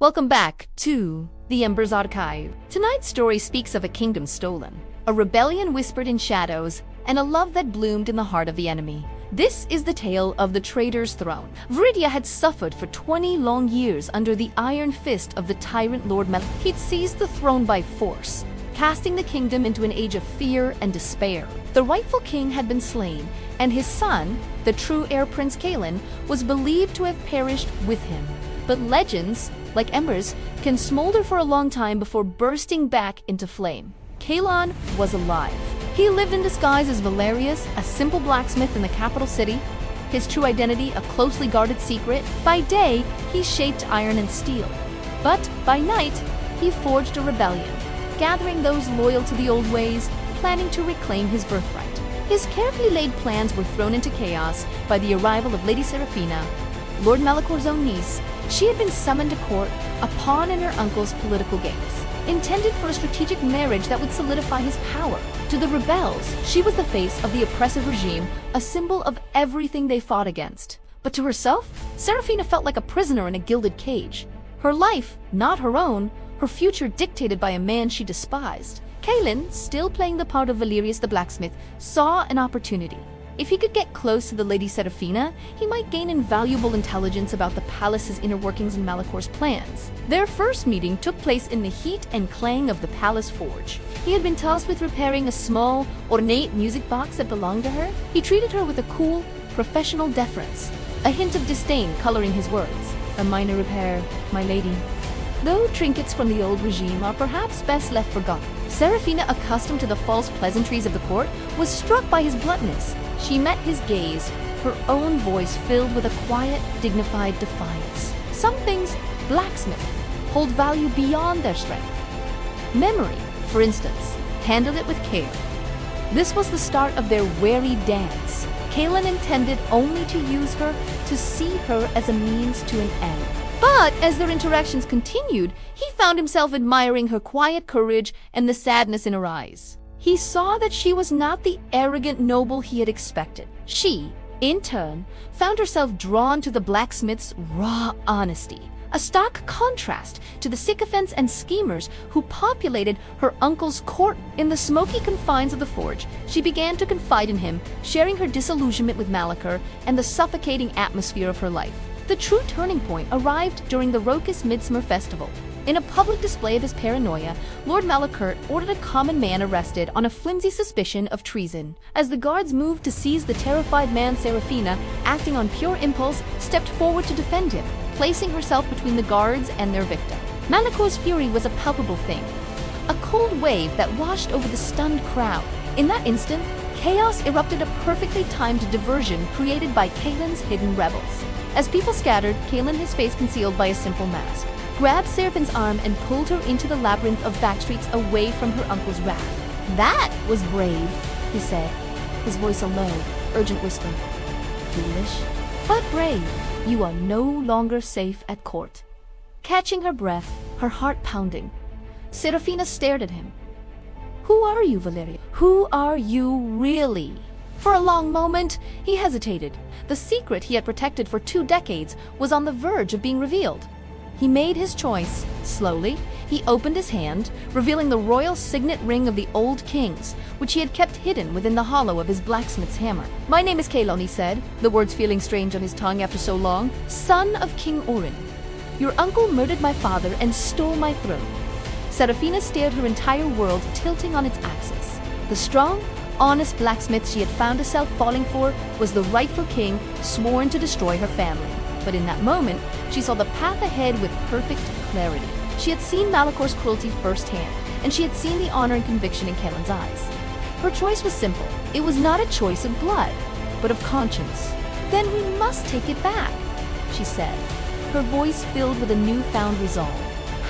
Welcome back to the Embers Archive. Tonight's story speaks of a kingdom stolen, a rebellion whispered in shadows, and a love that bloomed in the heart of the enemy. This is the tale of the Traitor's throne. Vridia had suffered for 20 long years under the iron fist of the Tyrant Lord Malakor. He'd seized the throne by force, casting the kingdom into an age of fear and despair. The rightful king had been slain, and his son, the true heir Prince Kaelen, was believed to have perished with him. But legends, like embers, can smolder for a long time before bursting back into flame. Kaelen was alive. He lived in disguise as Valerius, a simple blacksmith in the capital city, his true identity a closely guarded secret. By day, he shaped iron and steel. But by night, he forged a rebellion, gathering those loyal to the old ways, planning to reclaim his birthright. His carefully laid plans were thrown into chaos by the arrival of Lady Seraphina, Lord Malakor's own niece. She had been summoned to court, a pawn in her uncle's political games, intended for a strategic marriage that would solidify his power. To the rebels, she was the face of the oppressive regime, a symbol of everything they fought against. But to herself, Seraphina felt like a prisoner in a gilded cage. Her life, not her own, her future dictated by a man she despised. Kaelen, still playing the part of Valerius the blacksmith, saw an opportunity. If he could get close to the Lady Seraphina, he might gain invaluable intelligence about the palace's inner workings and Malakor's plans. Their first meeting took place in the heat and clang of the palace forge. He had been tasked with repairing a small, ornate music box that belonged to her. He treated her with a cool, professional deference, a hint of disdain coloring his words. "A minor repair, my lady." Though trinkets from the old regime are perhaps best left forgotten, Seraphina, accustomed to the false pleasantries of the court, was struck by his bluntness. She met his gaze, her own voice filled with a quiet, dignified defiance. Some things, Blacksmith, hold value beyond their strength. Memory, for instance, handled it with care. This was the start of their wary dance. Kaelen intended only to use her, to see her as a means to an end. But as their interactions continued, he found himself admiring her quiet courage and the sadness in her eyes. He saw that she was not the arrogant noble he had expected. She, in turn, found herself drawn to the blacksmith's raw honesty, a stark contrast to the sycophants and schemers who populated her uncle's court. In the smoky confines of the forge, she began to confide in him, sharing her disillusionment with Malakor and the suffocating atmosphere of her life. The true turning point arrived during the raucous Midsummer Festival. In a public display of his paranoia, Lord Malakor ordered a common man arrested on a flimsy suspicion of treason. As the guards moved to seize the terrified man, Seraphina, acting on pure impulse, stepped forward to defend him, placing herself between the guards and their victim. Malakor's fury was a palpable thing, a cold wave that washed over the stunned crowd. In that instant, chaos erupted, a perfectly timed diversion created by Kaelen's hidden rebels. As people scattered, Kaelen, his face concealed by a simple mask, grabbed Seraphine's arm and pulled her into the labyrinth of backstreets away from her uncle's wrath. "That was brave," he said, his voice a low, urgent whisper. "Foolish, but brave. You are no longer safe at court." Catching her breath, her heart pounding, Seraphina stared at him. "Who are you, Valerius? Who are you really?" For a long moment, he hesitated. The secret he had protected for 2 decades was on the verge of being revealed. He made his choice. Slowly, he opened his hand, revealing the royal signet ring of the old kings, which he had kept hidden within the hollow of his blacksmith's hammer. "My name is Kaelen," he said, the words feeling strange on his tongue after so long. "Son of King Orin. Your uncle murdered my father and stole my throne." Seraphina stared, her entire world tilting on its axis. The strong, honest blacksmith she had found herself falling for was the rightful king, sworn to destroy her family. But in that moment, she saw the path ahead with perfect clarity. She had seen Malakor's cruelty firsthand, and she had seen the honor and conviction in Kaelen's eyes. Her choice was simple. It was not a choice of blood, but of conscience. "Then we must take it back," she said, her voice filled with a newfound resolve.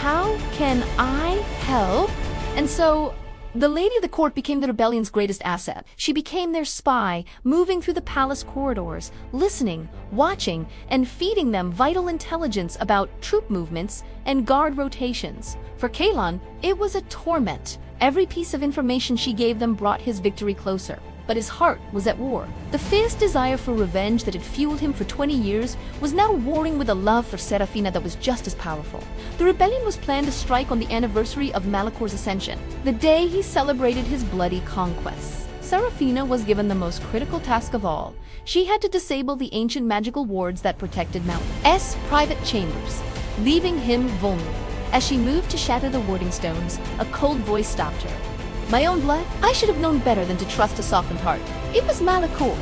"How can I help?" And so, the lady of the court became the rebellion's greatest asset. She became their spy, moving through the palace corridors, listening, watching, and feeding them vital intelligence about troop movements and guard rotations. For Kaelen, it was a torment. Every piece of information she gave them brought his victory closer. but his heart was at war. The fierce desire for revenge that had fueled him for 20 years was now warring with a love for Seraphina that was just as powerful. The rebellion was planned to strike on the anniversary of Malakor's ascension, the day he celebrated his bloody conquests. Seraphina was given the most critical task of all. She had to disable the ancient magical wards that protected Malak's private chambers, leaving him vulnerable. As she moved to shatter the warding stones, a cold voice stopped her. My own blood? I should have known better than to trust a softened heart. It was Malakor.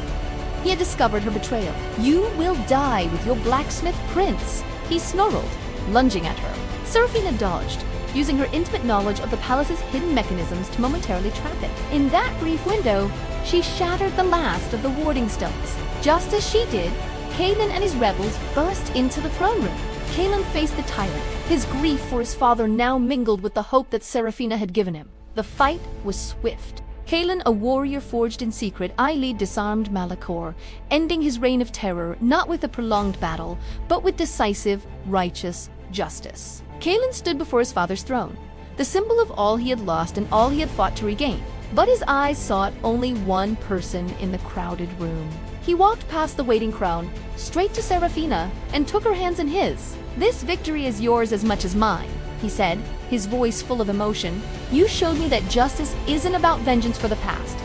He had discovered her betrayal. You will die with your blacksmith prince, he snarled, lunging at her. Seraphina dodged, using her intimate knowledge of the palace's hidden mechanisms to momentarily trap it. In that brief window, she shattered the last of the warding stones. Just as she did, Kaelen and his rebels burst into the throne room. Kaelen faced the Tyrant, his grief for his father now mingled with the hope that Seraphina had given him. The fight was swift. Kaelen, a warrior forged in secret, disarmed Malakor, ending his reign of terror not with a prolonged battle, but with decisive, righteous justice. Kaelen stood before his father's throne, the symbol of all he had lost and all he had fought to regain. But his eyes sought only one person in the crowded room. He walked past the waiting crowd, straight to Seraphina, and took her hands in his. This victory is yours as much as mine, he said, his voice full of emotion. You showed me that justice isn't about vengeance for the past.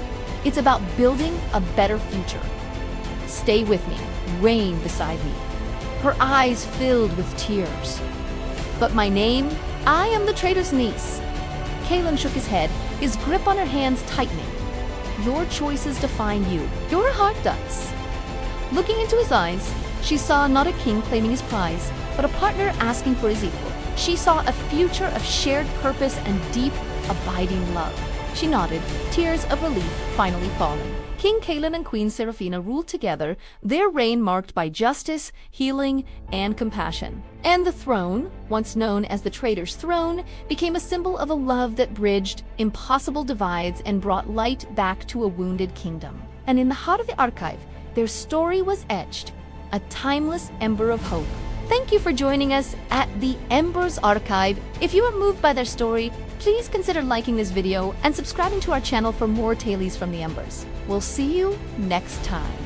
It's about building a better future. Stay with me, reign beside me. Her eyes filled with tears. But my name? I am the traitor's niece. Kaelen shook his head, his grip on her hands tightening. Your choices define you. Your heart does. Looking into his eyes, she saw not a king claiming his prize, but a partner asking for his equal. She saw a future of shared purpose and deep, abiding love. She nodded, tears of relief finally falling. King Kaelen and Queen Seraphina ruled together, their reign marked by justice, healing, and compassion. And the throne, once known as the Traitor's Throne, became a symbol of a love that bridged impossible divides and brought light back to a wounded kingdom. And in the heart of the archive, their story was etched, a timeless ember of hope. Thank you for joining us at the Embers Archive. If you are moved by their story, please consider liking this video and subscribing to our channel for more tales from the Embers. We'll see you next time.